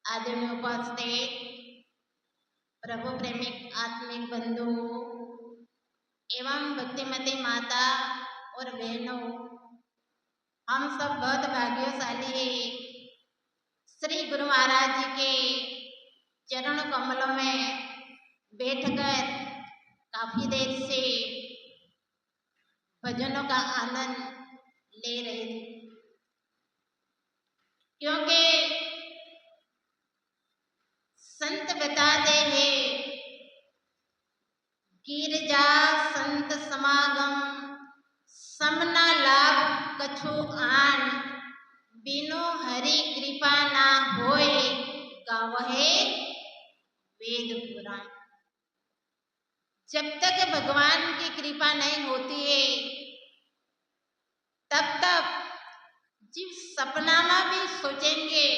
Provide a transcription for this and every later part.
आदरणीय उपस्थित प्रभु प्रेमिक आत्मिक बंधु एवं भक्तिमती माता और बहनों, हम सब बहुत भाग्यशाली हैं। श्री गुरु महाराज जी के चरण कमलों में बैठकर काफी देर से भजनों का आनंद ले रहे थे, क्योंकि संत बताते हैं गिरजा संत समागम समना लाभ कछु आन, बिनु हरि कृपा ना होए गावहे वेद पुराण। जब तक भगवान की कृपा नहीं होती है तब तक जीव सपना में भी सोचेंगे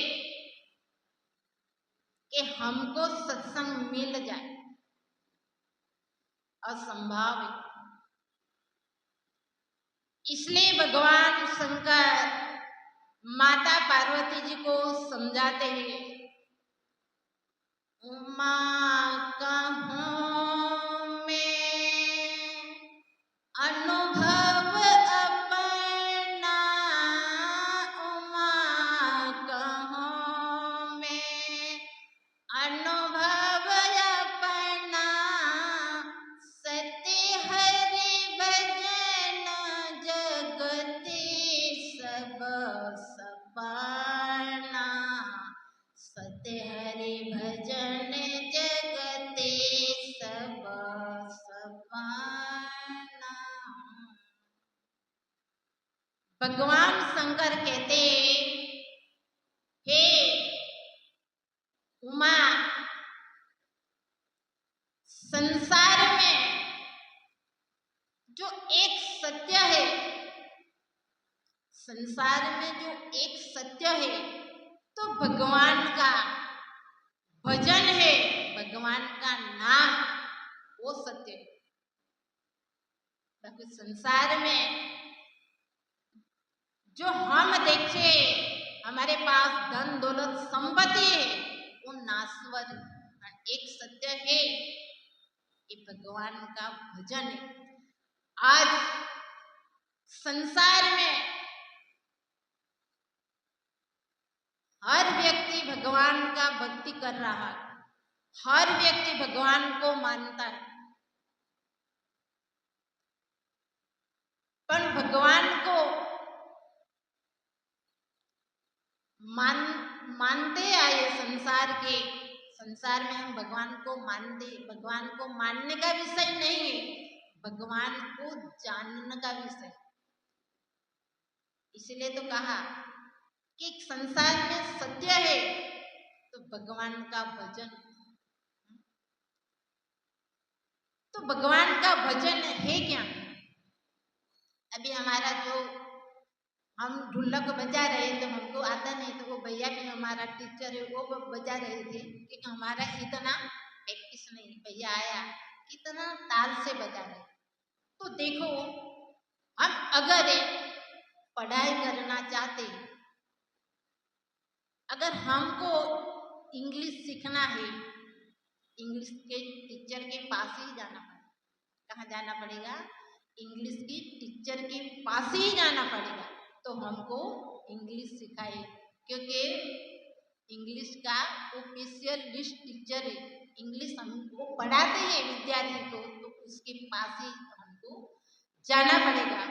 कि हमको सत्संग मिल जाए, असंभव है। इसलिए भगवान शंकर माता पार्वती जी को समझाते हैं, उमा कहूं मैं अनुभव अपना, उमा कहूं मैं अनुभव अपना, सत्य हरि भजन जगति सब सपना, सत्य हरि भजन जगति सब सपना। भगवान शंकर कहते हे उमा, संसार में जो एक सत्य है, संसार में जो एक सत्य है तो भगवान का भजन है, भगवान का नाम वो सत्य है। बाकी संसार में जो हम देखे हमारे पास धन दौलत संपत्ति है वो नाशवत, एक सत्य है ये भगवान का भजन है। आज संसार में हर व्यक्ति भगवान का भक्ति कर रहा है, हर व्यक्ति भगवान को मानता है, पर भगवान को मानते आए संसार में हम भगवान को मानते, भगवान को मानने का विषय नहीं है, भगवान को जानने का विषय। इसलिए तो कहा कि संसार में सत्य है तो भगवान का भजन, तो भगवान का भजन है क्या? अभी हमारा जो हम ढोलक बजा रहे तो हमको आता नहीं, तो वो भैया भी हमारा टीचर है वो बजा रहे थे, क्योंकि हमारा इतना प्रैक्टिस नहीं। भैया आया कितना ताल से बजा रहे। तो देखो हम अगर पढ़ाई करना चाहते, अगर हमको इंग्लिश सीखना है, इंग्लिश के टीचर के पास ही जाना पड़ेगा। कहाँ जाना पड़ेगा? इंग्लिश की टीचर के पास ही जाना पड़ेगा तो हमको इंग्लिश सिखाए, क्योंकि इंग्लिश का स्पेशलिस्ट टीचर है, इंग्लिश हमको पढ़ाते हैं विद्यार्थी को, तो उसके पास ही हमको जाना पड़ेगा।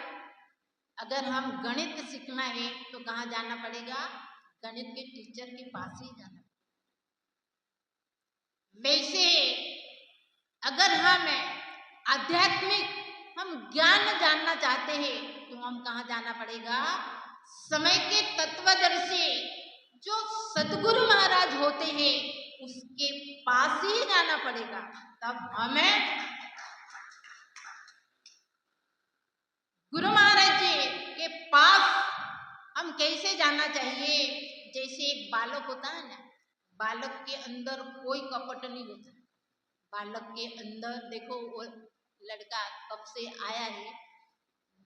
अगर हम गणित सीखना है तो कहाँ जाना पड़ेगा? गणित के टीचर के पास ही जाना। वैसे अगर हम आध्यात्मिक हम ज्ञान जानना चाहते हैं तो हम कहाँ जाना पड़ेगा? समय के तत्वदर्शी जो सतगुरु महाराज होते हैं उसके पास ही जाना पड़ेगा। तब हमें गुरु महाराज जी के पास हम कैसे जाना चाहिए? जैसे एक बालक होता है ना, बालक के अंदर कोई कपट नहीं होता, बालक के अंदर देखो वो लड़का कब से आया है,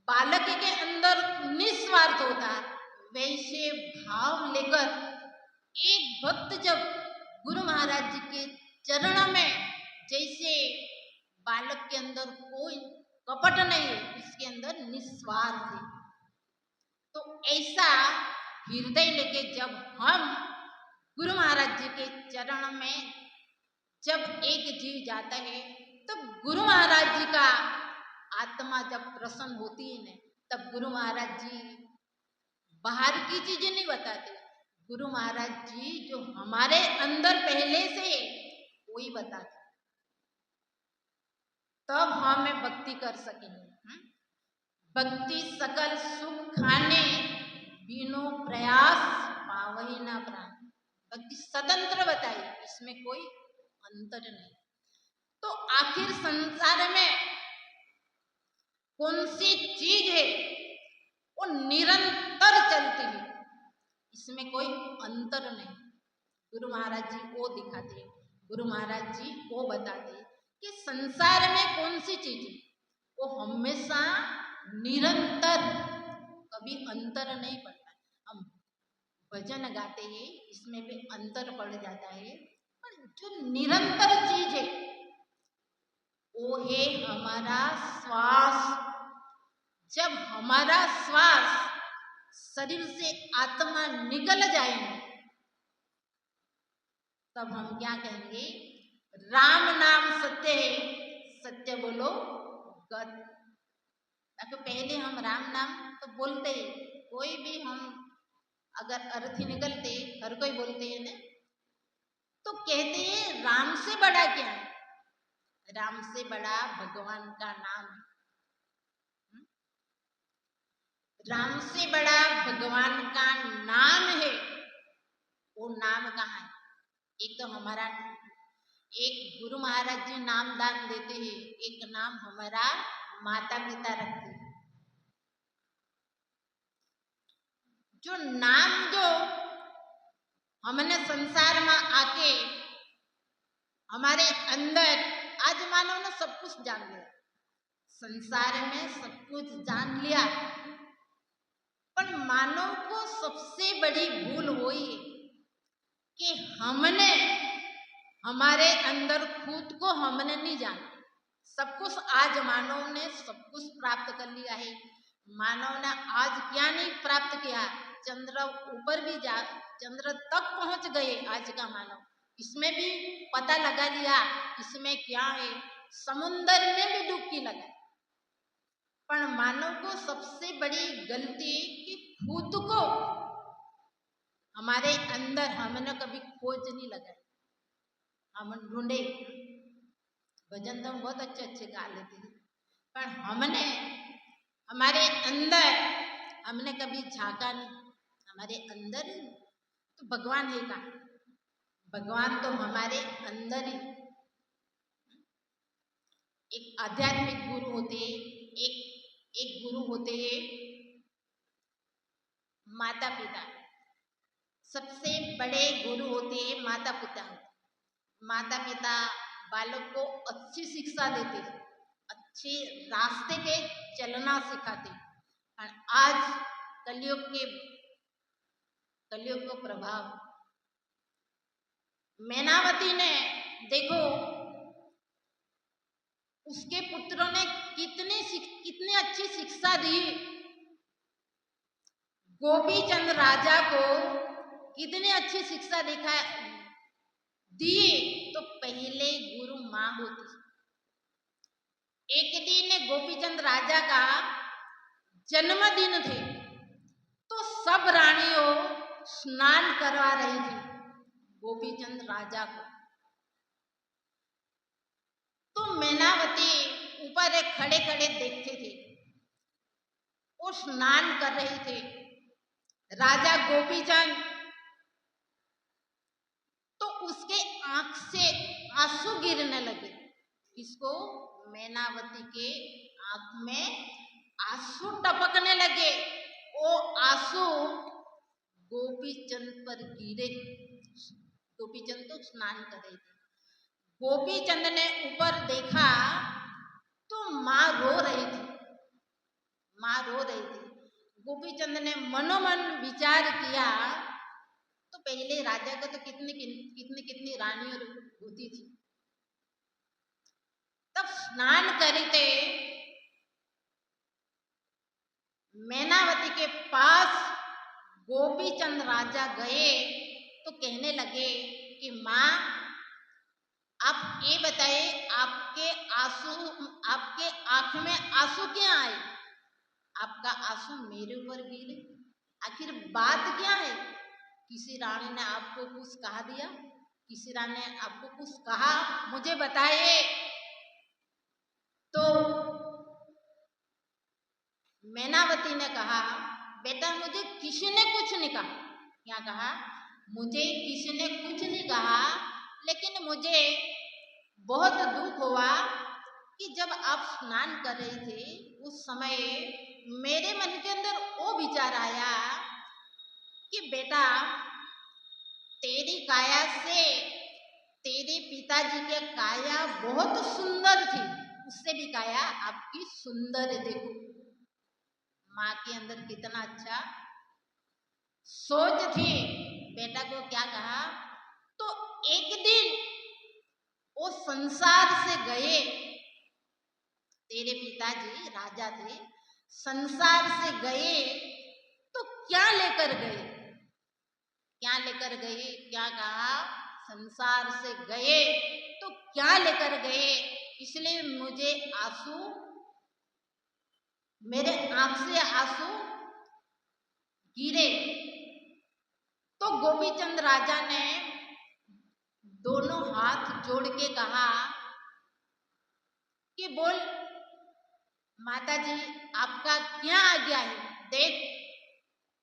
बालक के अंदर निस्वार्थ होता है। वैसे भाव लेकर एक भक्त जब गुरु महाराज जी के चरणों में जैसे बालक के अंदर कोई कपट नहीं है, इसके अंदर निस्वार्थ है। तो ऐसा हृदय लेके जब हम गुरु महाराज जी के चरण में जब एक जीव जाता है, तब गुरु महाराज जी का आत्मा जब प्रसन्न होती है ना, तब गुरु महाराज जी बाहर की चीजें नहीं बताते। गुरु महाराज जी जो हमारे अंदर पहले से वही बताते, तब हमें भक्ति कर सकेंगे। भक्ति सकल सुख खाने, बिनो प्रयास पावही ना प्राण। भक्ति स्वतंत्र बताई, इसमें कोई अंतर नहीं। तो आखिर संसार में कौन सी चीज है वो निरंतर चलती है, इसमें कोई अंतर नहीं। गुरु महाराज जी वो दिखाते, गुरु महाराज जी वो बताते कि संसार में कौन सी चीज है वो हमेशा निरंतर, कभी अंतर नहीं पड़ता। हम भजन गाते हैं, इसमें भी अंतर पड़ जाता है, पर जो निरंतर चीज है वो है हमारा श्वास। जब हमारा श्वास शरीर से आत्मा निकल जाएंगे, तब हम क्या कहेंगे? राम नाम सत्य है, सत्य बोलो गत। तो पहले हम राम नाम तो बोलते हैं, कोई भी हम अगर अर्थ निकलते, हर कोई बोलते हैं ना, तो कहते हैं राम से बड़ा क्या है? राम से बड़ा भगवान का नाम है। राम से बड़ा भगवान का नाम है। वो नाम कहाँ है? एक तो हमारा, एक गुरु महाराज जी नाम दान देते हैं, एक नाम हमारा माता पिता रखते हैं। जो नाम जो हमने संसार में आके हमारे अंदर, आज मानव ने सब कुछ जान लिया, संसार में सब कुछ जान लिया, पर मानव को सबसे बड़ी भूल हुई कि हमने हमारे अंदर खुद को हमने नहीं जाना। सब कुछ आज मानव ने सब कुछ प्राप्त कर लिया है। मानव ने आज क्या नहीं प्राप्त किया? चंद्र ऊपर भी जा, चंद्र तक पहुंच गए आज का मानव, इसमें भी पता लगा लिया इसमें क्या है, समुंदर में भी डुबकी लगा। पर मानव को सबसे बड़ी गलती कि खुद को हमारे अंदर हमने कभी खोज नहीं लगाई। हम ढूंढे, भजन तो हम बहुत अच्छे अच्छे गा लेते हैं, पर हमने हमारे अंदर हमने कभी झांका नहीं। हमारे अंदर तो भगवान है का, भगवान तो हमारे अंदर ही। एक आध्यात्मिक गुरु होते, एक गुरु होते माता पिता। सबसे बड़े गुरु होते हैं माता पिता। माता पिता बालक को अच्छी शिक्षा देते, अच्छे रास्ते के चलना सिखाते। और आज कलयुग का प्रभाव, मैनावती ने देखो उसके पुत्रों ने कितनी अच्छी शिक्षा दी। गोपीचंद राजा को कितनी अच्छी शिक्षा दी। तो पहले गुरु मां होती। एक दिन गोपीचंद राजा का जन्मदिन थे, तो सब रानियों स्नान करवा रही थी गोपीचंद राजा को। तो मैनावती ऊपर एक खड़े खड़े देखते थे, वो स्नान कर रहे थे। राजा गोपीचंद, तो उसके आंख से आंसू गिरने लगे। किसको? मैनावती के आंख में आंसू टपकने लगे। वो आंसू गोपीचंद पर गिरे। गोपीचंद तो स्नान कर रहे थे। गोपीचंद ने ऊपर देखा तो मां रो रही थी, मां रो रही थी। गोपीचंद ने मनोमन विचार किया, तो पहले राजा को तो कितनी रानियों होती थी। तब स्नान करते मैनावती के पास गोपीचंद राजा गए तो कहने लगे कि माँ, आप ये बताइए, आपके आंख में आंसू क्या आए? आपका आंसू मेरे ऊपर गिरे, आखिर बात क्या है? किसी रानी ने आपको कुछ कहा दिया? किसी रानी ने आपको कुछ कहा? मुझे बताइए। तो मैनावती ने कहा, बेटा मुझे किसी ने कुछ नहीं कहा। क्या कहा? मुझे किसी ने कुछ नहीं कहा, लेकिन मुझे बहुत दुख हुआ कि जब आप स्नान कर रहे थे उस समय मेरे मन के अंदर वो विचार आया कि बेटा, तेरी काया से तेरे पिताजी की काया बहुत सुंदर थी, उससे भी काया आपकी सुंदर है। देखो माँ के अंदर कितना अच्छा सोच थी। बेटा को क्या कहा? तो एक दिन वो संसार से गए, तेरे पिताजी राजा थे, संसार से गए तो क्या लेकर गए? क्या लेकर गए? क्या कहा? संसार से गए तो क्या लेकर गए? इसलिए मुझे आंसू, मेरे आंख से आंसू गिरे। तो गोपीचंद राजा ने दोनों हाथ जोड़ के कहा कि बोल माता जी, आपका क्या आज्ञा है? देख,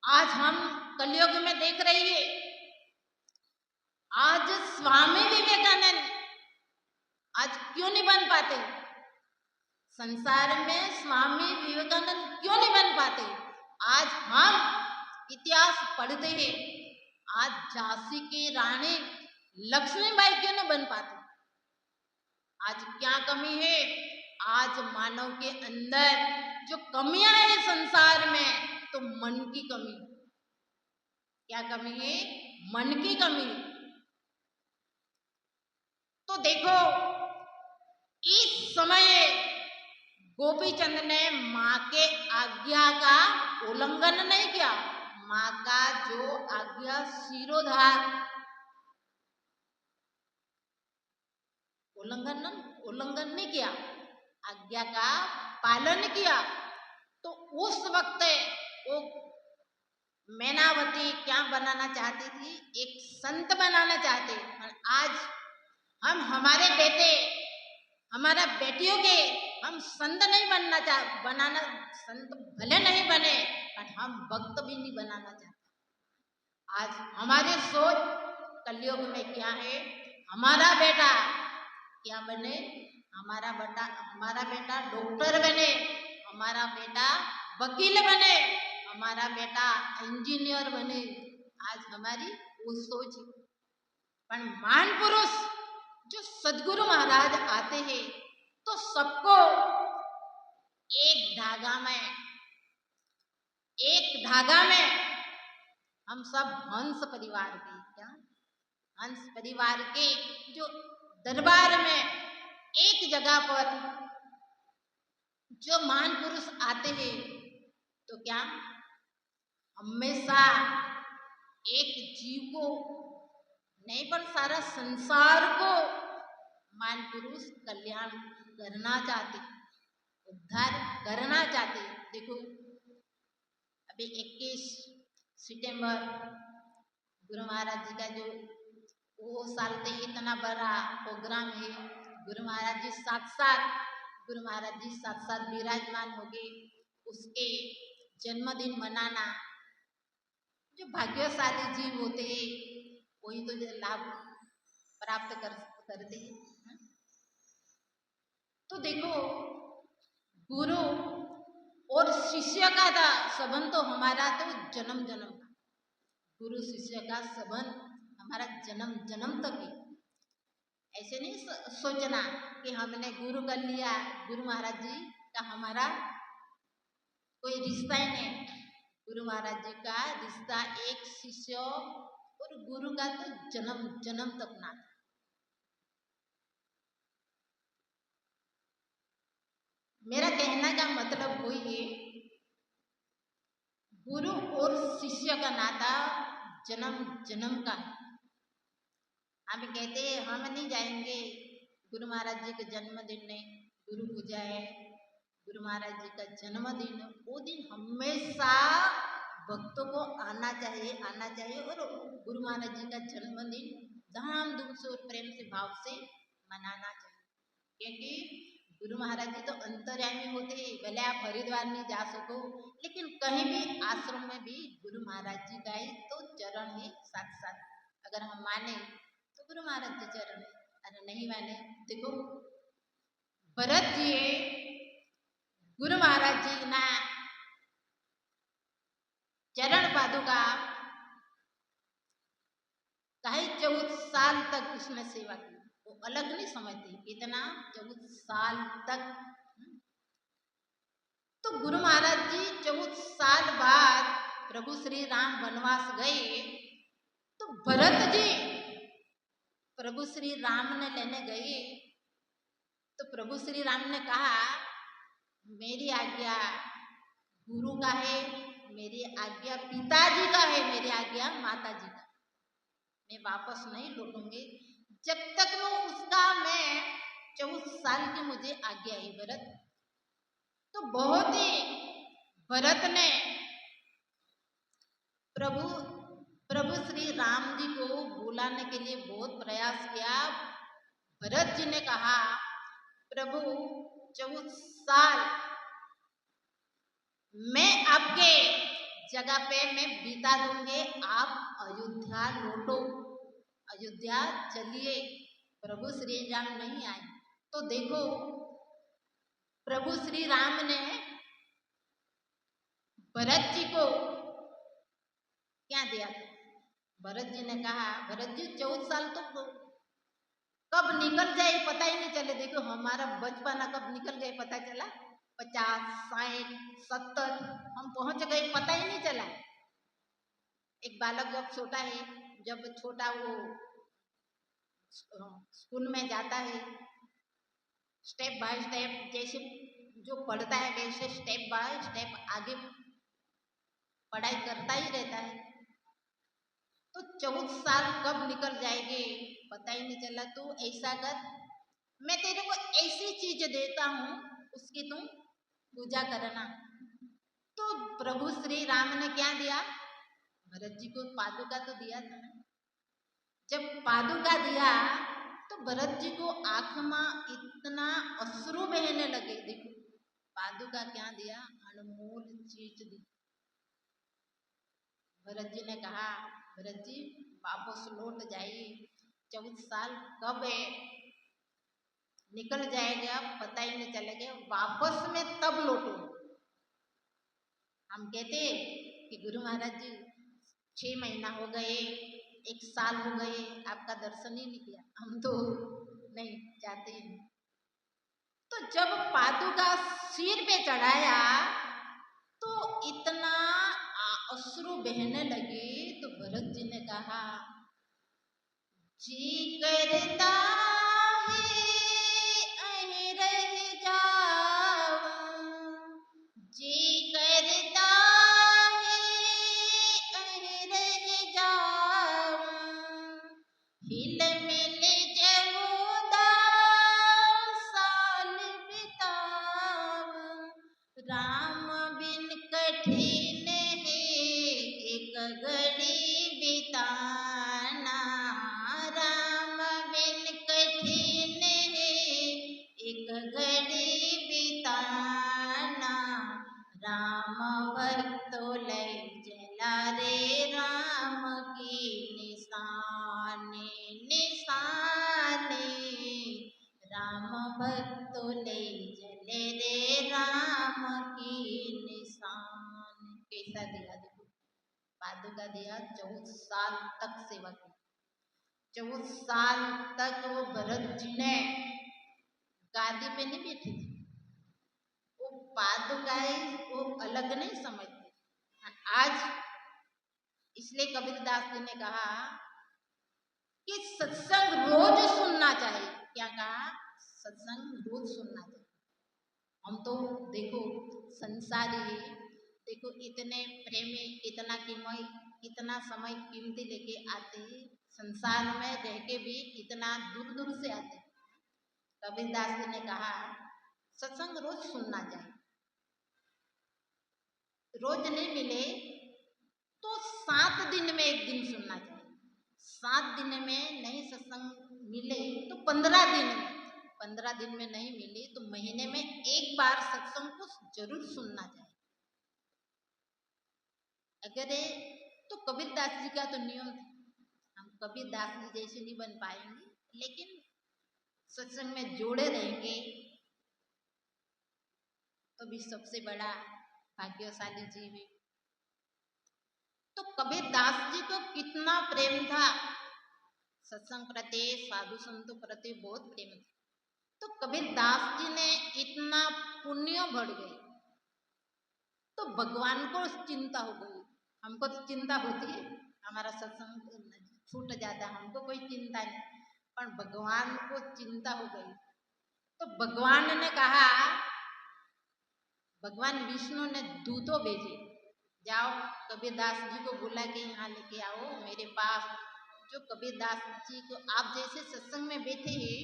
आज हम कलयुग में देख रही है, आज स्वामी विवेकानंद आज क्यों नहीं बन पाते? संसार में स्वामी विवेकानंद क्यों नहीं बन पाते? आज हम इतिहास पढ़ते हैं, आज झांसी की रानी लक्ष्मीबाई क्यों नहीं बन पाती? आज क्या कमी है? आज मानव के अंदर जो कमियां है संसार में, तो मन की कमी। क्या कमी है? मन की कमी। तो देखो, इस समय गोपीचंद ने माँ के आज्ञा का उल्लंघन नहीं किया। माँ का जो आज्ञा शिरोधार उल्लंघन नहीं किया, आज्ञा का पालन किया। तो उस वक्त वो मैनावती क्या बनाना चाहती थी? एक संत बनाना चाहते। और आज हम हमारे बेटे, हमारा बेटियों के हम संत नहीं बनाना, संत भले नहीं बने पर हम भक्त भी नहीं बनाना चाहते। आज हमारी सोच कलयुग में क्या है? हमारा बेटा क्या बने? हमारा बेटा डॉक्टर बने, हमारा बेटा वकील बने, हमारा बेटा इंजीनियर बने। आज हमारी वो सोच। पर महान पुरुष जो सदगुरु महाराज आते हैं तो सबको एक धागा में हम सब हंस परिवार के, क्या हंस परिवार के जो दरबार में एक जगह पर जो महान पुरुष आते हैं तो क्या हमेशा एक जीव को नहीं पर सारा संसार को महान पुरुष कल्याण करना चाहते, उद्धार करना चाहते। देखो अभी 21 सितंबर गुरु महाराज जी का जो वो सालते इतना बड़ा प्रोग्राम है। गुरु महाराज जी साथ साथ विराजमान हो गए। उसके जन्मदिन मनाना, जो भाग्यशाली जीव होते हैं वही तो लाभ प्राप्त करते हैं। तो देखो, गुरु और शिष्य का था संबंध तो हमारा तो जन्म जन्म का, गुरु शिष्य का संबंध हमारा जन्म जन्म तक है। ऐसे नहीं सोचना कि हमने गुरु कर लिया, गुरु महाराज जी का हमारा कोई रिश्ता ही नहीं। गुरु महाराज जी का रिश्ता एक शिष्य और गुरु का तो जन्म जन्म तक ना। मेरा कहने का मतलब वही है, गुरु और शिष्य का नाता जन्म जन्म का है। हम कहते हैं हम नहीं जाएंगे गुरु महाराज जी के जन्मदिन में, गुरु पूजा है, गुरु महाराज जी का जन्मदिन, वो दिन हमेशा भक्तों को आना चाहिए और गुरु महाराज जी का जन्मदिन धामधूम से और प्रेम से भाव से मनाना चाहिए। क्योंकि गुरु महाराज जी तो अंतर्यामी होते हैं, भले आप हरिद्वार नहीं जा सको, लेकिन कहीं भी आश्रम में भी गुरु महाराज जी का ही तो चरण है साथ साथ। अगर हम माने तो गुरु महाराज जी चरण है, अरे नहीं माने, देखो भरत जी गुरु महाराज जी ना चरण पादुका कहीं 14 साल तक उसने सेवा की। वो अलग नहीं समझती कितना, 14 साल तक। तो गुरु महाराज जी 14 साल बाद प्रभु श्री राम वनवास गए, तो भरत जी प्रभु श्री राम ने लेने गए, तो प्रभु श्री राम ने कहा मेरी आज्ञा गुरु का है, मेरी आज्ञा पिताजी का है, मेरी आज्ञा माता जी का, मैं वापस नहीं लौटूंगी जब तक वो उसका मैं 14 साल की मुझे आज्ञा है भरत। तो बहुत ही भरत ने प्रभु श्री राम जी को बुलाने के लिए बहुत प्रयास किया। भरत जी ने कहा प्रभु 14 साल मैं आपके जगह पे मैं बिता दूंगे, आप अयोध्या लौटो, अयोध्या चलिए। प्रभु श्री राम नहीं आए। तो देखो प्रभु श्री राम ने भरत जी को क्या दिया था? भरत जी ने कहा भरत जी 14 साल तो कब निकल जाए पता ही नहीं चले। देखो हमारा बचपना कब निकल गए पता चला, 50, 60, 70 हम पहुंच गए पता ही नहीं चला। एक बालक जब छोटा है, जब छोटा वो स्कूल में जाता है, स्टेप बाय स्टेप जैसे जो पढ़ता है वैसे स्टेप बाय स्टेप आगे पढ़ाई करता ही रहता है। तो 14 साल कब निकल जाएंगे पता ही नहीं चला। तो ऐसा कर, मैं तेरे को ऐसी चीज देता हूँ उसकी तुम पूजा करना। तो प्रभु श्री राम ने क्या दिया? भरत जी को पादुका तो दिया था ना। जब पादुका दिया तो भरत जी को आंख में इतना अश्रु बहने लगे। देखो पादुका क्या दिया, अनमोल चीज दी। भरत जी ने कहा भरत जी वापस लौट जाइए, 14 साल कब है निकल जाएगा पता ही नहीं चलेगा, वापस में तब लौटो। हम कहते कि गुरु महाराज जी 6 महीना हो गए, 1 साल हो गए, आपका दर्शन ही नहीं किया, हम तो नहीं जाते हैं। तो जब पादुका सिर पे चढ़ाया तो इतना अश्रु बहने लगे। तो भरत जी ने कहा जी करता है अहीं रह जाऊं, जी करता है अहीं रह जाऊं, हिल मिल 14 साल बिताऊं, राम बिन कठिन है एक घड़ी बिताना, राम बिन कठिन है एक घड़ी बिताना, राम भक्तो लय चला रे राम की निशाने निशाने, राम भक्तो ले चले रे राम की निशान। कैसा दिया? देखो पादुका दिया, 14 साल तक सेवा की। 14 साल तक वो भरत जी ने गादी पे नहीं बैठी थी, वो पादुकाएं वो अलग नहीं समझते। आज इसलिए कबीरदास जी ने कहा कि सत्संग रोज सुनना चाहिए। क्या कहा? सत्संग रोज सुनना चाहिए। हम तो देखो संसारी है, देखो इतने प्रेमी, इतना कीमती, इतना समय कीमती लेके आते हैं, संसार में रह के भी इतना दूर दूर से आते। कबीरदास जी ने कहा सत्संग रोज सुनना चाहिए, रोज नहीं मिले तो 7 दिन में एक दिन सुनना चाहिए, 7 दिन में नहीं सत्संग मिले तो 15 दिन में, 15 दिन में नहीं मिले तो महीने में एक बार सत्संग को जरूर सुनना चाहिए। अगर तो कबीरदास जी का तो नियम था, हम कबीरदास जी जैसे नहीं बन पाएंगे, लेकिन सत्संग में जोड़े रहेंगे तो भी सबसे बड़ा भाग्यशाली जीव है। तो कबीरदास जी को कितना प्रेम था सत्संग प्रति, साधु संतों प्रति बहुत प्रेम था। तो कबीरदास जी ने इतना पुण्य बढ़ गई तो भगवान को चिंता हो गई। हमको तो चिंता होती है, हमारा सत्संग छूट जाता है, हमको कोई चिंता नहीं, पर भगवान को चिंता हो गई। तो भगवान ने कहा, भगवान विष्णु ने दूतों भेजे, जाओ कबीरदास जी को बुला के यहाँ लेके आओ मेरे पास। जो कबीरदास जी को आप जैसे सत्संग में बैठे हैं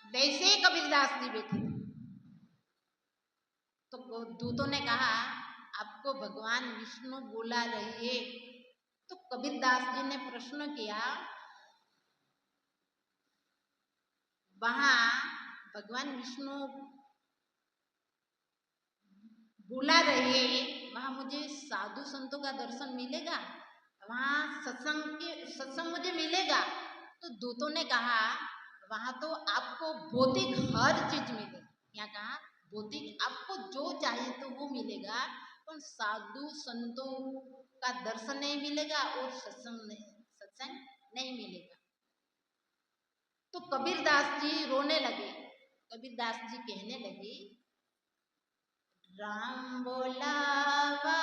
वैसे ही कबीरदास जी बैठे। तो दूतों ने कहा आपको भगवान विष्णु बुला रहे हैं। तो कबीरदास जी ने प्रश्न किया, वहां भगवान विष्णु बुला रहे हैं, वहां मुझे साधु संतों का दर्शन मिलेगा, वहां सत्संग मुझे मिलेगा? तो दूतों ने कहा वहां तो आपको भौतिक हर चीज मिलेगी। यहाँ कहा भौतिक आपको जो चाहिए तो वो मिलेगा, पर साधु संतों का दर्शन नहीं मिलेगा और सत्संग नहीं मिलेगा। तो कबीरदास जी रोने लगे। कबीरदास जी कहने लगे, राम बोलावा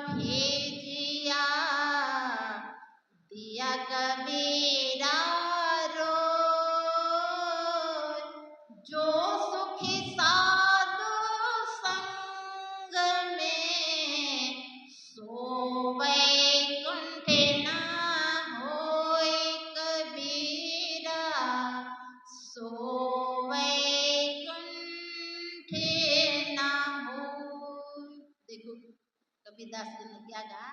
भेजिया, दिया कबीरा रो, जो सुखी साधु संग में, सो वैकुंठ ना होय कबीरा, सो कबीरदास जी ने क्या कहा,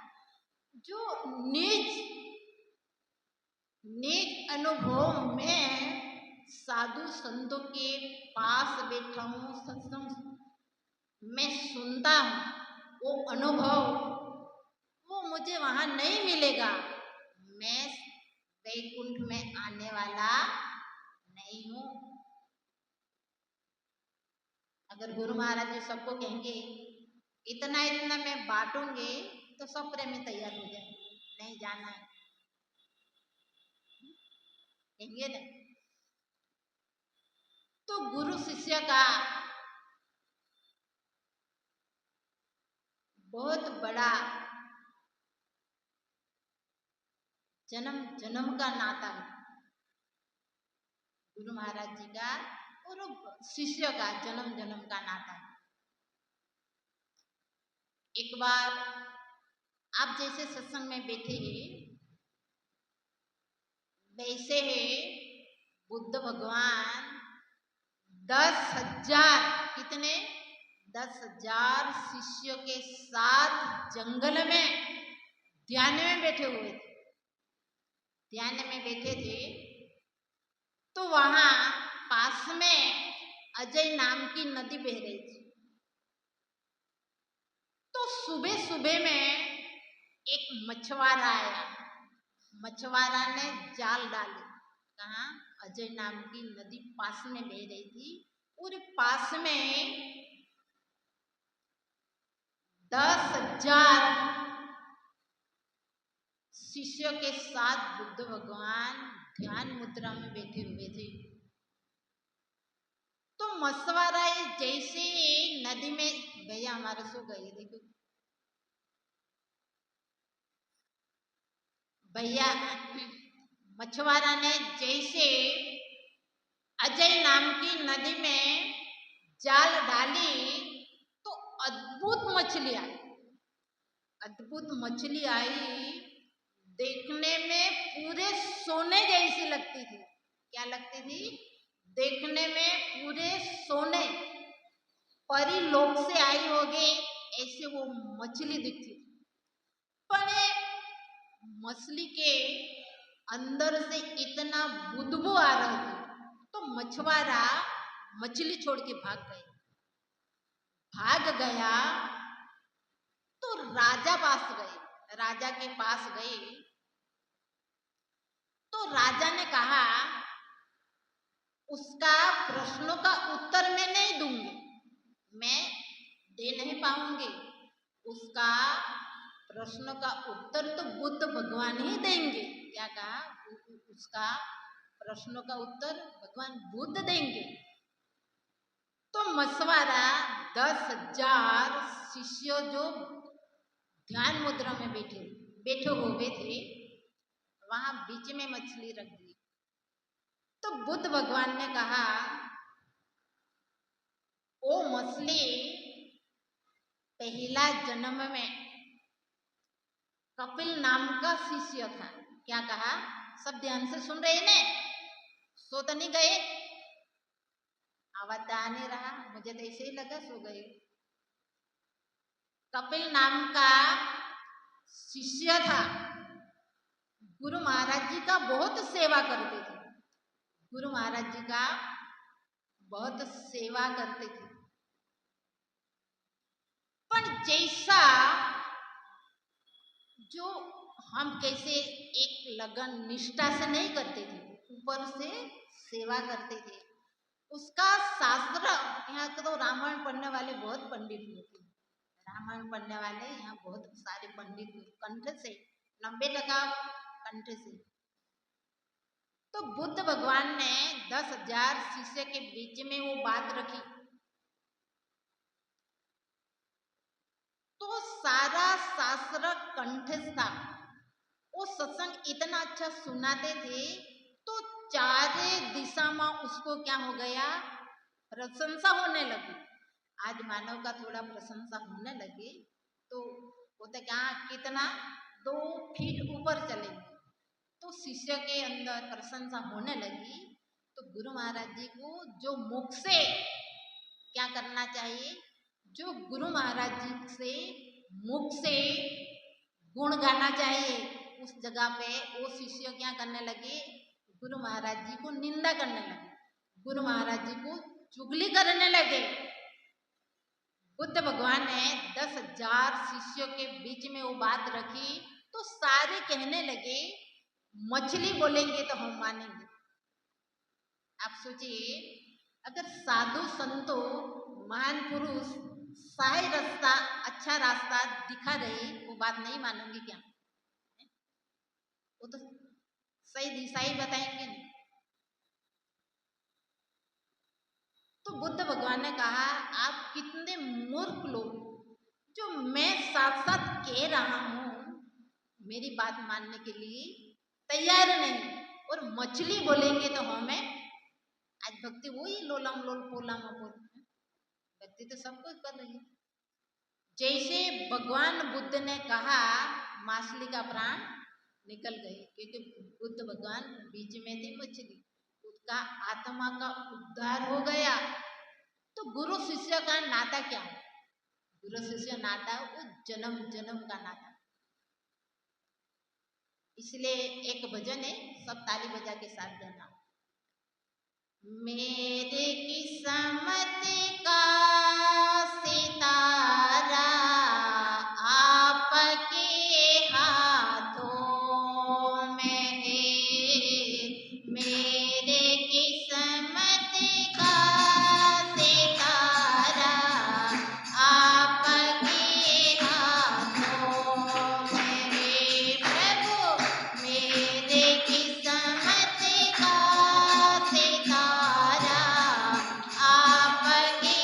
जो निज अनुभव में साधु संतों के पास बैठा हूँ, सत्संग में सुनता हूँ, वो अनुभव वो मुझे वहां नहीं मिलेगा। मैं वैकुंठ में आने वाला नहीं हूँ। अगर गुरु महाराज जी सबको कहेंगे इतना इतना मैं बांटूंगी तो सब प्रेमी तैयार हो जाए, नहीं जाना है, कहेंगे ना। तो गुरु शिष्य का बहुत बड़ा जन्म जन्म का नाता है, गुरु महाराज जी का और शिष्य का जन्म जन्म का नाता है। एक बार आप जैसे सत्संग में बैठे हैं वैसे है बुद्ध भगवान 10,000 कितने 10,000 शिष्यों के साथ जंगल में ध्यान में बैठे हुए थे, ध्यान में बैठे थे। तो वहां पास में अजय नाम की नदी बह रही थी। तो सुबह सुबह में एक मछुआरा आया, मछुआरा ने जाल डाले, कहा अजय नाम की नदी पास में बह रही थी और पास में 10,000 शिष्यों के साथ बुद्ध भगवान ध्यान मुद्रा में बैठे हुए थे। तो मछुआरा जैसे नदी में गया, हमारे सो गए, देखो भैया, मछुआरा ने जैसे अजय नाम की नदी में जाल डाली तो अद्भुत मछली आई। अद्भुत मछली आई, देखने में पूरे सोने जैसी लगती थी। क्या लगती थी? देखने में पूरे सोने, परी लोक से आई होगी ऐसे वो मछली दिखती। पर मछली के अंदर से इतना बुदबू आ रही थी तो मछुआरा मछली छोड़ के भाग गया तो राजा के पास गए तो राजा ने कहा उसका प्रश्नों का उत्तर मैं नहीं दूंगी, मैं दे नहीं पाऊंगी, उसका प्रश्न का उत्तर तो बुद्ध भगवान ही देंगे। क्या कहा? उसका प्रश्नों का उत्तर भगवान बुद्ध देंगे। तो मछुआरा 10,000 शिष्य जो ध्यान मुद्रा में बैठे हुए थे, वहां बीच में मछली रख दी। तो बुद्ध भगवान ने कहा, ओ मछली पहला जन्म में कपिल नाम का शिष्य था। क्या कहा? सब ध्यान से सुन रहे ने? सो तो नहीं गए? आवाज आ नहीं रहा, मुझे तो ऐसे ही लगा सो गए। कपिल नाम का शिष्य था, गुरु महाराज जी का बहुत सेवा करते थे। गुरु महाराज जी का बहुत सेवा करते थे। पर जैसा जो हम कैसे एक लगन निष्ठा से नहीं करते थे, ऊपर से सेवा करते थे, उसका शास्त्र, यहाँ तो रामायण पढ़ने वाले बहुत पंडित होते हैं, रामायण पढ़ने वाले यहाँ बहुत सारे पंडित कंठ से 90% कंठ से। तो बुद्ध भगवान ने 10,000 शिष्य के बीच में वो बात रखी तो सारा शास्त्र कंठस्थ था। वो सत्संग इतना अच्छा सुनाते थे तो चारे दिशा में उसको क्या हो गया? प्रशंसा होने लगी। आज मानव का थोड़ा प्रशंसा होने लगे तो बोलते क्या कितना 2 फीट ऊपर चलेंगे। तो शिष्य के अंदर प्रशंसा होने लगी तो गुरु महाराज जी को जो मुख से क्या करना चाहिए? जो गुरु महाराज जी से मुख से गुण गाना चाहिए, उस जगह पे वो शिष्य क्या करने लगे? गुरु महाराज जी को निंदा करने लगे, गुरु महाराज जी को चुगली करने लगे। बुद्ध भगवान ने 10,000 शिष्यों के बीच में वो बात रखी तो सारे कहने लगे मछली बोलेंगे तो हम मानेंगे। आप सोचिए, अगर साधु संतों महान पुरुष सही रास्ता, अच्छा रास्ता दिखा रहे, वो बात नहीं मानोगे क्या? वो तो सही दिशा ही बताएंगे नहीं। तो बुद्ध भगवान ने कहा, आप कितने मूर्ख लोग, जो मैं साथ साथ कह रहा हूं मेरी बात मानने के लिए तैयार नहीं, और मछली बोलेंगे तो हमें। आज भक्ति वही लोलम लोल पोला बोल, भक्ति तो सब कुछ कर रही है। जैसे भगवान बुद्ध ने कहा मछली का प्राण निकल गए, क्योंकि बुद्ध भगवान बीच में थे मछली, उसका आत्मा का उद्धार हो गया। तो गुरु शिष्य का नाता क्या है? गुरु शिष्य नाता वो जन्म जन्म का नाता। इसलिए एक भजन है, सब ताली बजा के साथ गाना। मेरे किस्मत का सितारा आपके हाथों में है, मेरे किस्मत का सितारा आपके हाथों में है। प्रभु मेरे किस्मत का सितारा आपके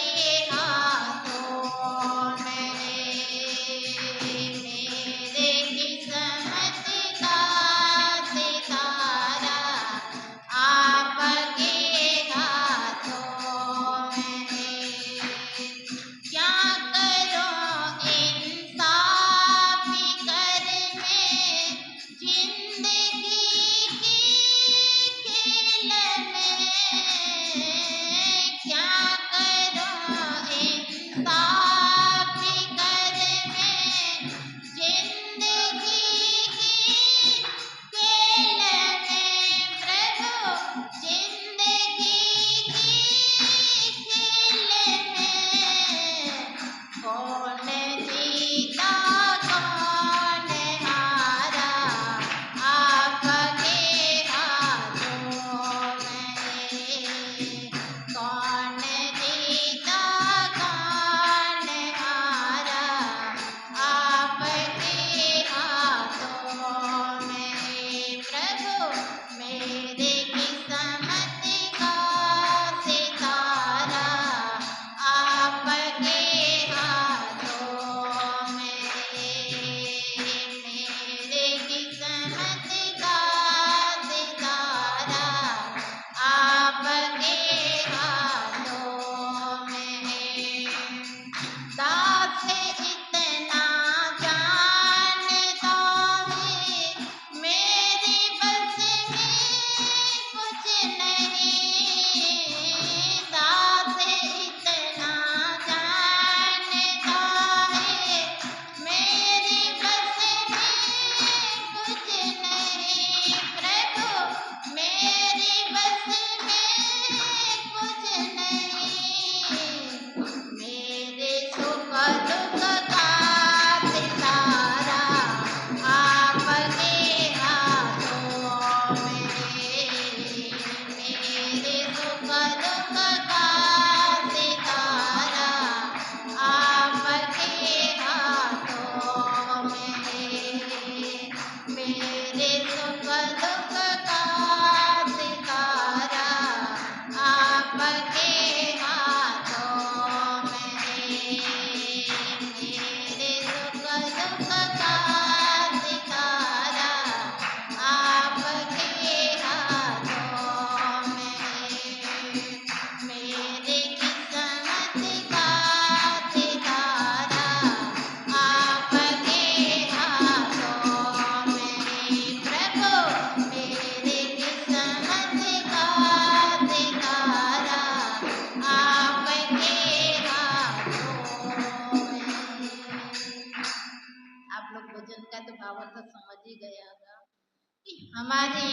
हमारे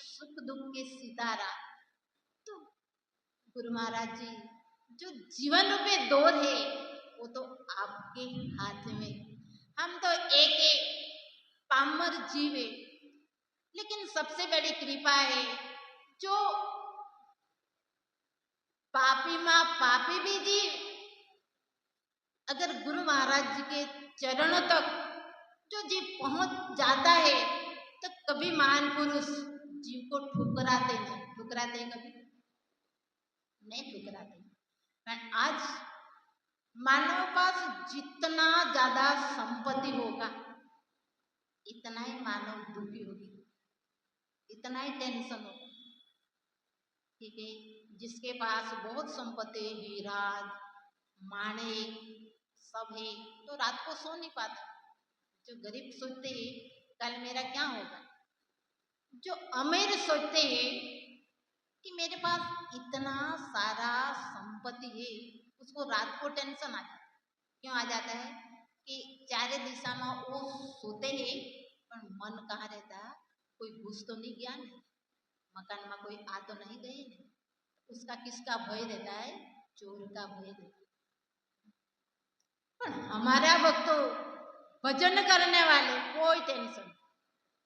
सुख दुख के सितारा। तो गुरु महाराज जी, जो जीवन रूपी दौर है वो तो आपके हाथ में। हम तो एक एक पामर जीव है, लेकिन सबसे बड़ी कृपा है जो पापी माँ पापी भी जीव अगर गुरु महाराज जी के चरणों तक जो जीव पहुंच जाता है तो कभी महान पुरुष जीव को ठुकराते नहीं। ठुकराते कभी नहीं ठुकराते। पर आज मानव पास जितना ज्यादा संपत्ति होगा इतना ही मानव दुखी होगी, इतना ही टेंशन होगा। ठीक है, जिसके पास बहुत संपत्ति, हीरा माणिक सब है तो रात को सो नहीं पाता। जो गरीब सोचते हैं कल मेरा क्या होगा, जो अमीर सोचते हैं कि मेरे पास इतना सारा संपत्ति है, उसको रात को टेंशन आ जाता है। क्यों आ जाता है कि चारे दिशा में वो सोते हैं पर मन कहाँ रहता, कोई घुस तो नहीं गया नहीं, मकान में कोई आ तो नहीं गए नहीं। उसका किसका भय रहता है, चोर का भय रहता है। पर हमारा वक्त तो भजन करने वाले कोई टेंशन,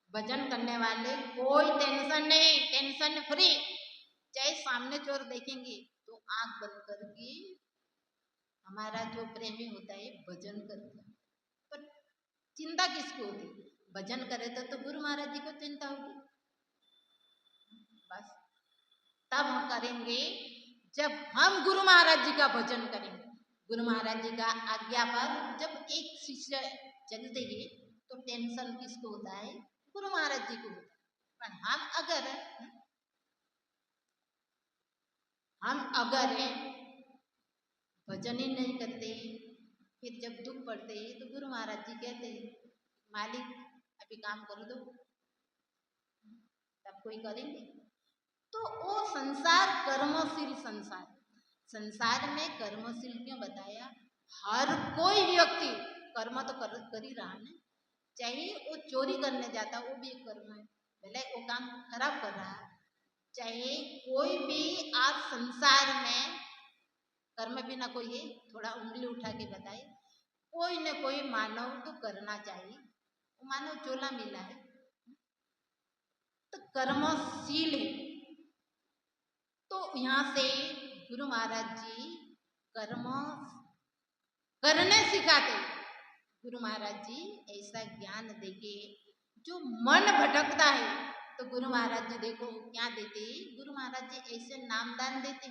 भजन करने वाले कोई टेंशन नहीं, टेंशन फ्री। चाहे सामने चोर देखेंगे तो आंख बंद करके हमारा जो प्रेमी होता है भजन करता है। पर चिंता किसको होती, भजन करे तो गुरु महाराज जी को चिंता होगी। बस तब हम करेंगे जब हम गुरु महाराज जी का भजन करेंगे। गुरु महाराज जी का आज्ञा पर जब एक शिष्य चलते हैं तो टेंशन किसको होता है, गुरु महाराज जी को होता है। पर हम अगर भजन ही नहीं करते, फिर जब दुख पड़ते हैं तो गुरु महाराज जी कहते हैं मालिक अभी काम कर दो, तब कोई करेंगे। तो वो संसार कर्मशील संसार, संसार में कर्मशील क्यों बताया, हर कोई व्यक्ति कर्म तो कर ही रहा है। चाहे वो चोरी करने जाता वो भी एक कर्म है, भले वो काम खराब कर रहा है। चाहे कोई भी आज संसार में कर्म भी ना कोई है, थोड़ा उंगली उठा के बताए, कोई न कोई मानव तो करना चाहिए। वो मानव चोला मिला है तो कर्मशील है। तो यहाँ से गुरु महाराज जी कर्म करने सिखाते। गुरु महाराज जी ऐसा ज्ञान देके जो मन भटकता है तो गुरु महाराज जी देखो क्या देते, गुरु महाराज जी ऐसे नामदान देते।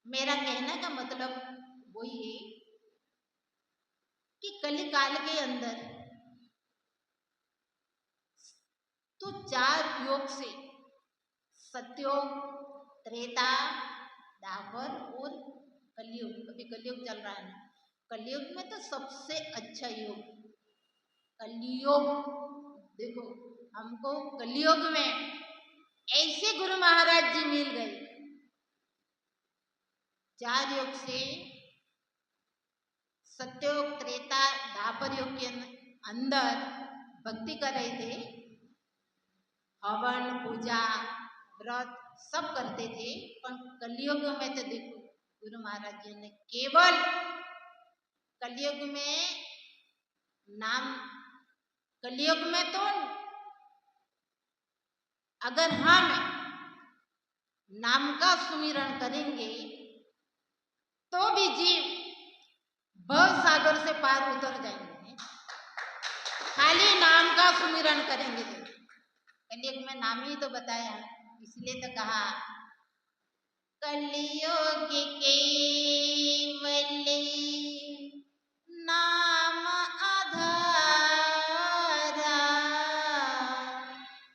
मेरा कहने का मतलब वही है कि कलिकाल के अंदर तो 4 योग से सत्योग, त्रेता, द्वापर और कलयुग। अभी कलयुग चल रहा है, कलयुग में तो सबसे अच्छा योग कलयुग। देखो हमको कलयुग में ऐसे गुरु महाराज जी मिल गए, 4 योग से सत्योग, त्रेता, द्वापर योग के अंदर भक्ति कर रहे थे, हवन पूजा व्रत सब करते थे। पर कलयुग में तो देखो गुरु महाराज जी ने केवल कलयुग में नाम, कलयुग में तो अगर हम नाम का सुमिरन करेंगे तो भी जीव भव सागर से पार उतर जाएंगे। खाली नाम का सुमिरन करेंगे तो कलयुग में नाम ही तो बताया, इसलिए तो कहा कलयुग केवल नाम आधारा,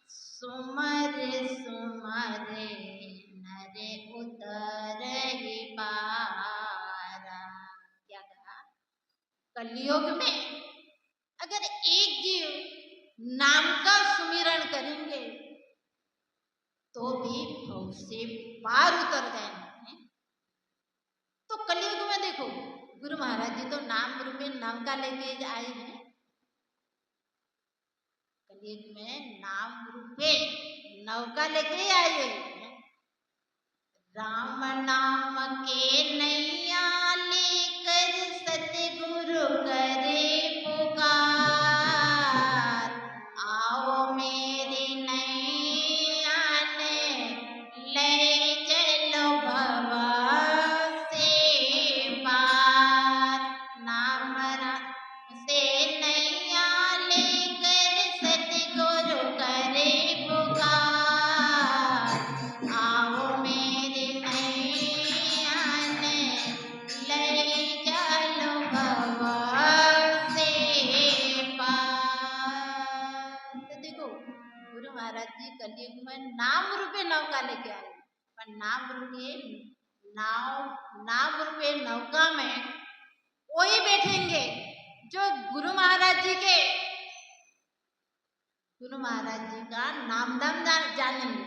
सुमर सुमर नर उतर ही पारा। क्या कहा, कलयुग में अगर एक जीव नाम का सुमिरन करेंगे तो भी भव से पार उतर जाएंगे। तो कलयुग में देखो गुरु महाराज जी तो नाम रूपी नाम का लेके आए हैं, कलयुग में नाम रूपे नौका लेके आए। राम नाम के नैया लेकर सतगुरु करे पुकार, आओ मेरी नैया ने ले चलो भव से पार। नाम से नैया लेकर सतगुरु करे पुकार, आओ मेरे नैया ने ले चलो भव से पार। तो देखो गुरु महाराज जी कलयुग में नाम रूपे नौका लेके आए, पर नाम रूपे नौका में वही बैठेंगे जो गुरु महाराज जी का नाम दाम जानेंगे,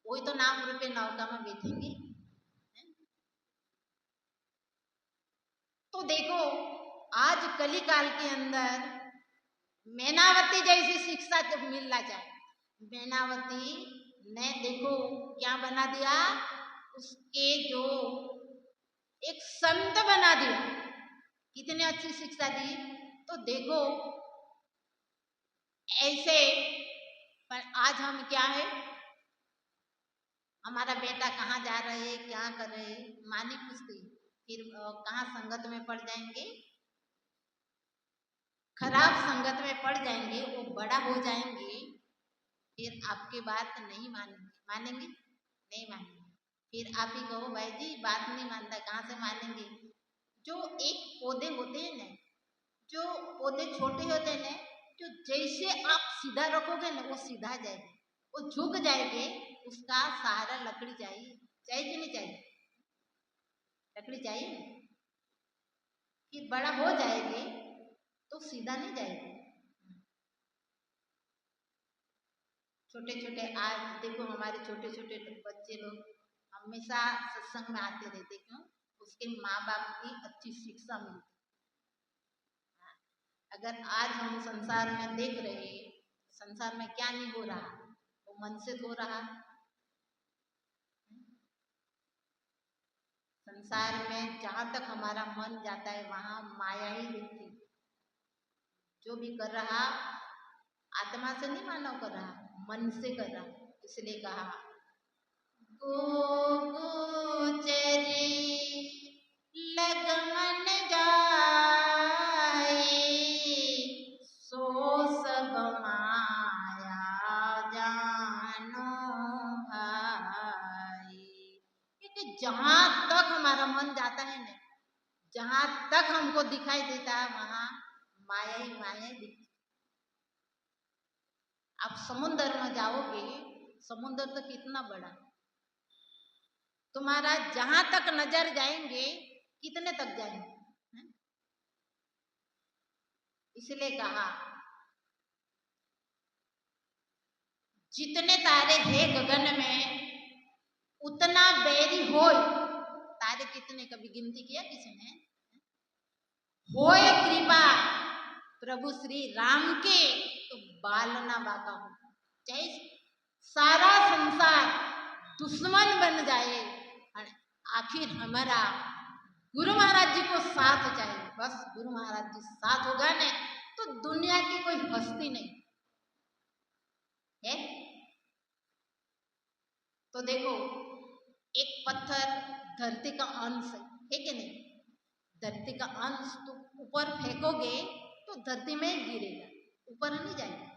वही तो नाम रूपे नौका में बैठेंगे। तो देखो आज कलिकाल के अंदर मैनावती जैसी शिक्षा जब मिलना चाहिए, मैनावती ने देखो क्या बना दिया, उसके जो एक संत बना दिया। कितनी अच्छी शिक्षा दी। तो देखो ऐसे, पर आज हम क्या है, हमारा बेटा कहाँ जा रहे हैं, क्या कर रहे हैं, माँ नहीं पूछती, फिर कहाँ संगत में पड़ जाएंगे, खराब संगत में पड़ जाएंगे, वो बड़ा हो जाएंगे, फिर आपकी बात नहीं मानेंगे नहीं मानेंगे। फिर आप ही कहो भाई जी बात नहीं मानता, कहाँ से मानेंगे। जो एक पौधे होते हैं ना, जो पौधे छोटे होते हैं ना, जो जैसे आप सीधा रखोगे ना वो सीधा जाएगा, वो झुक जाएंगे, उसका सहारा लकड़ी चाहिए कि नहीं चाहिए, लकड़ी चाहिए। फिर बड़ा हो जाएगी तो सीधा नहीं जाएगी। छोटे छोटे आज देखो हमारे छोटे छोटे बच्चे लोग हमेशा सत्संग में आते रहते, क्यों, उसके माँ बाप की अच्छी शिक्षा मिलती। अगर आज हम संसार में देख रहे, संसार में क्या नहीं हो रहा, वो मन से हो रहा। संसार में जहाँ तक हमारा मन जाता है वहाँ माया ही दिखती। जो भी कर रहा आत्मा से नहीं मानव कर रहा, मन से कर रहा। इसलिए कहा गोचरी लगमन जाए, सो सब माया जानो भाई। क्योंकि जहाँ तक हमारा मन जाता है ना, जहाँ तक हमको दिखाई देता है वहाँ माया ही दिखती। आप समुद्र में जाओगे, समुद्र तो कितना बड़ा, तुम्हारा जहां तक नजर जाएंगे कितने तक जाएंगे। इसलिए कहा जितने तारे हैं गगन में उतना बैरी होय। तारे कितने कभी गिनती किया किसी ने? होय कृपा प्रभु श्री राम के तो बालना बाका हो, चाहे सारा संसार दुश्मन बन जाए, आखिर हमारा गुरु महाराज जी को साथ चाहिए। बस गुरु महाराज जी साथ होगा ना तो दुनिया की कोई हस्ती नहीं है। तो देखो एक पत्थर धरती का अंश है कि नहीं, धरती का अंश तो ऊपर फेंकोगे तो धरती में गिरेगा, ऊपर नहीं जाएगा।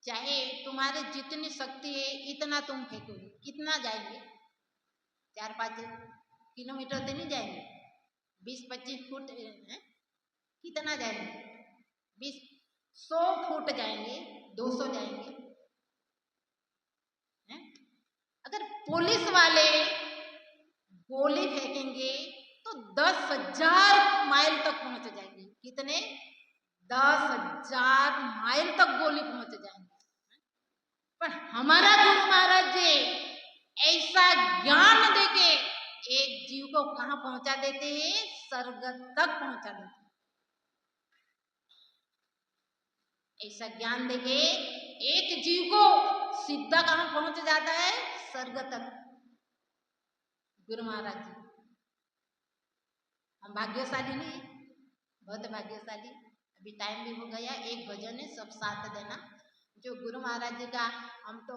चाहे तुम्हारे जितनी शक्ति है इतना तुम फेंकोगे, कितना जाएंगे? 4-5 किलोमीटर तो नहीं जाएंगे, 20-25 फुट कितना जाएंगे? 100 फुट जाएंगे, 200 जाएंगे। अगर पुलिस वाले गोली फेंकेंगे तो 10,000 माइल तक पहुंच जाएंगे। कितने? 10,000 माइल तक गोली पहुंच जाएंगे। पर हमारा गुरु महाराज जी ऐसा ज्ञान देके एक जीव को कहाँ पहुंचा देते हैं? स्वर्ग तक पहुंचा देते हैं। ऐसा ज्ञान देके एक जीव को सीधा कहां पहुंच जाता है, स्वर्ग तक। गुरु महाराज जी, हम भाग्यशाली नहीं, बहुत भाग्यशाली। अभी टाइम भी हो गया, एक भजन है, सब साथ देना। जो गुरु महाराज जी का, हम तो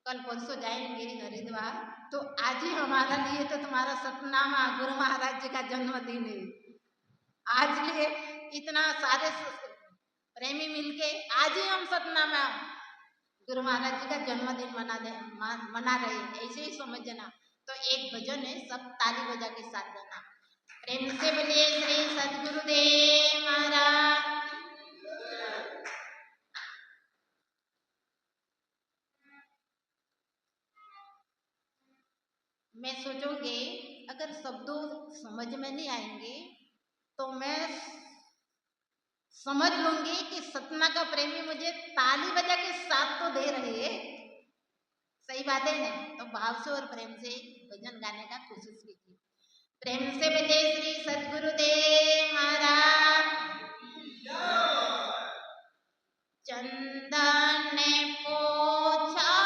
कल परसों जाएंगे हरिद्वार, तो आज ही हमारा लिए तो तुम्हारा सतनामा गुरु महाराज जी का जन्मदिन है। आज लिए इतना सारे प्रेमी मिलके आज ही हम सतनामा गुरु महाराज जी का जन्मदिन मना रहे हैं, ऐसे ही समझना। तो एक भजन है, सब ताली बजा के साथ देना। प्रेम से बोलिए श्री सद्गुरुदेव महाराज। मैं सोचूंगी अगर शब्दों समझ में नहीं आएंगे तो मैं समझ लूंगी कि सतना का प्रेमी मुझे ताली बजा के साथ तो दे रहे हैं, सही बात है ना। तो भाव से और प्रेम से भजन गाने का कोशिश कीजिए। प्रेम से बोले श्री सद्गुरुदेव महाराज। चंदन पोछा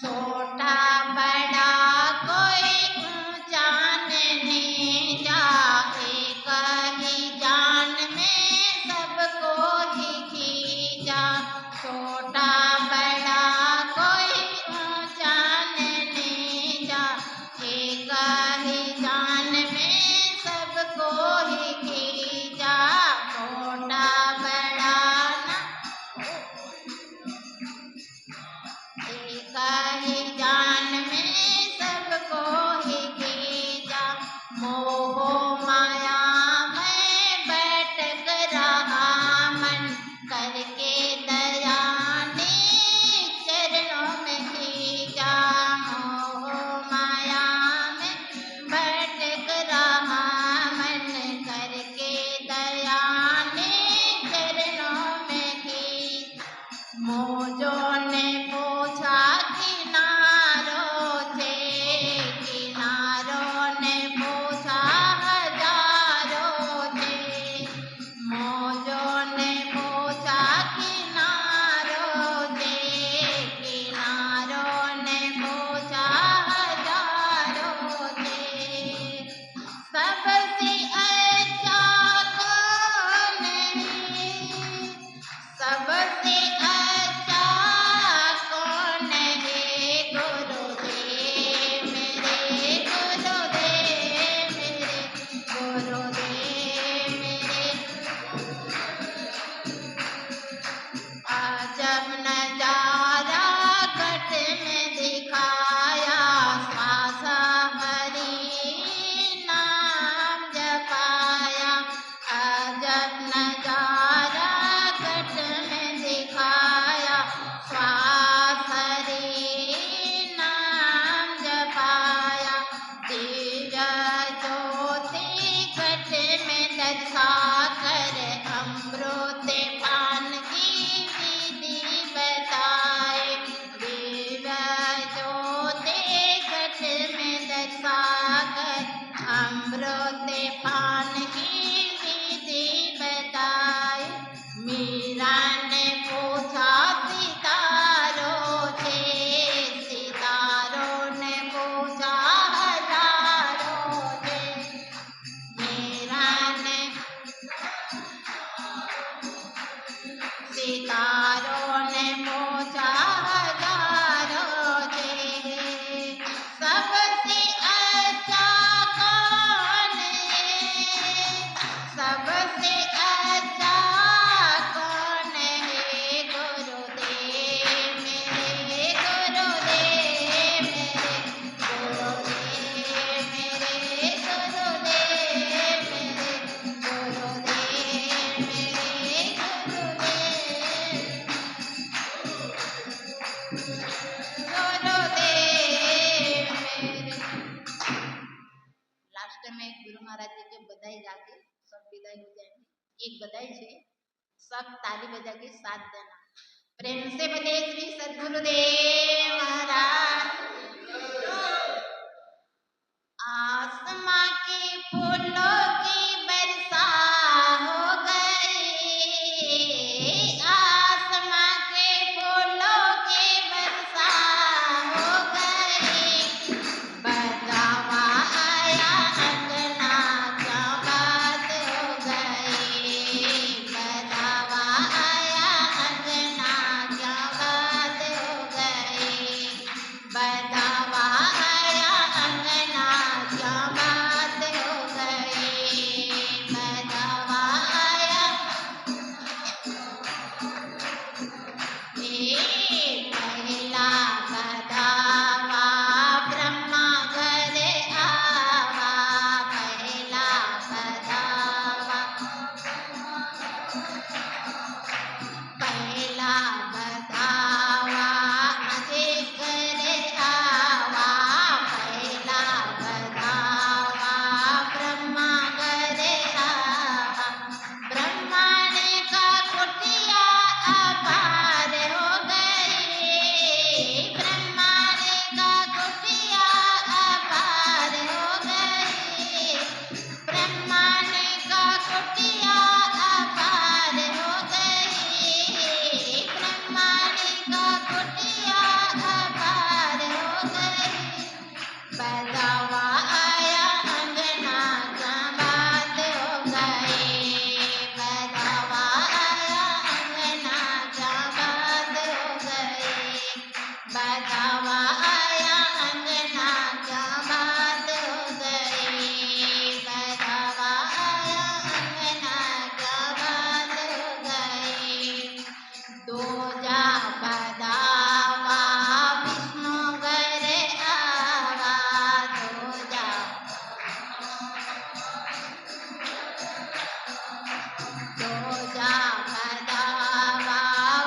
छोटा बड़ा कोई अमृत पान की विधि बताई। मीरा ने पूछा सितारों से, सितारों ने पूछा हजारों से। मीरा ने सितारों ने पूछा हजारों से, सबसे अच्छा कौन है, सबसे अच्छा कौन है। गुरुदेव मेरे, गुरुदेव मेरे, गुरुदेव मेरे, गुरुदेव मेरे, गुरुदेव मेरे, गुरुदेव मेरे। लास्ट में गुरु महाराज जी के बधाई गाके सब विदाई हो जाएंगे। एक बधाई से सब ताली बजा के साथ देना। प्रेम से बोले श्री सद्गुरुदेव महाराज। आसमां के फूलों की वर्षा हो गई, आसमां के फूलों की वर्षा हो गई। बधावा आया अंगना क्या बात हो गई, बधावा आया अंगना क्या बात हो गई, बधावा आया अंगना क्या बात हो गई, बधावा आया। पहला बधावा ब्रह्मा घर आवा, पहला बधावा, पहला बधावा अजय घर आवा, पहला बधावा ब्रह्मा घर आवा। ब्रह्मा ने का कुटिया अपार हो गई, ब्रह्मा ने का कुटिया अपार हो गई, ब्रह्मा ने का कुटिया अपार हो गई, ब्रह्मा ने का कुटिया अपार हो गई। बधावा आया अंगना क्या बात हो गई, बधावा आया अंगना क्या बात हो गई, बधावा आया अंगना क्या बात हो गई, बधावा आया अंगना क्या बात हो गई। दूजा बधावा विष्णु घर आवा, दूजा दूजा बधावा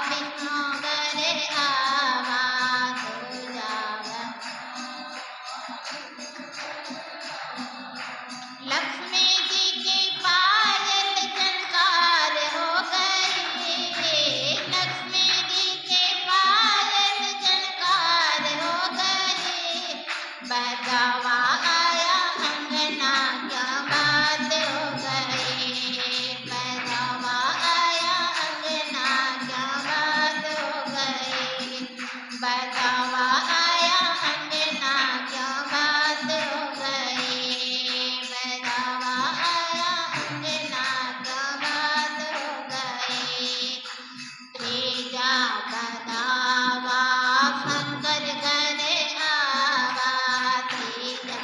विष्णु घर आवा, दूजा लक्ष्मी जी की पायल झनकार हो गई, लक्ष्मी जी के पायल झनकार हो गई। बधावा आया अंगना क्या बात हो गई, बधावा आया अंगना क्या बात हो गई, बधावा आया अंगना क्या बात हो गई, बधावा आया अंगना क्या बात हो गई। त्रीजा बधावा शंकर घर आवा, त्रीजा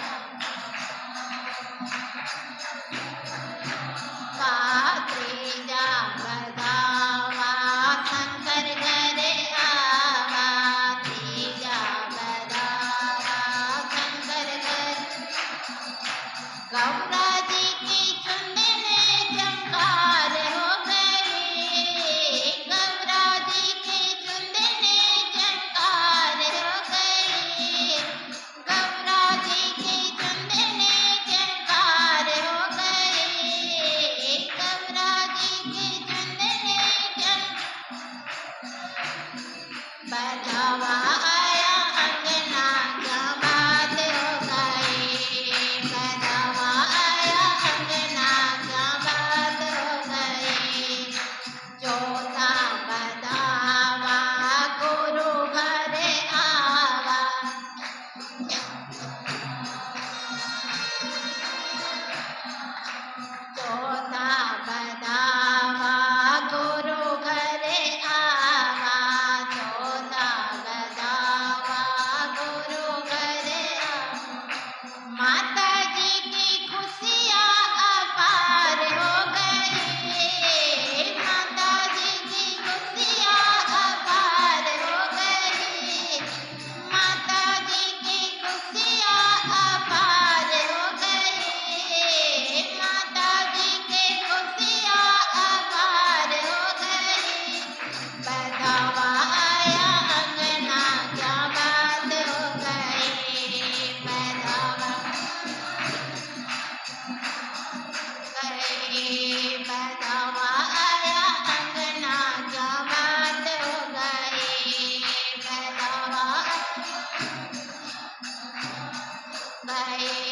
त्रीजा बधावा शंकर घर आवा, त्रीजा बधावा शंकर घर। गौरा जी की चुंदन चमकार हो गई, गौरा जी की चुंदन चमकार हो गई, गौरा जी की चुंदन चमकार हो गई, गौरा जी की चुंदन बधावा आया अंगना क्या बात हो गई, बधावा है।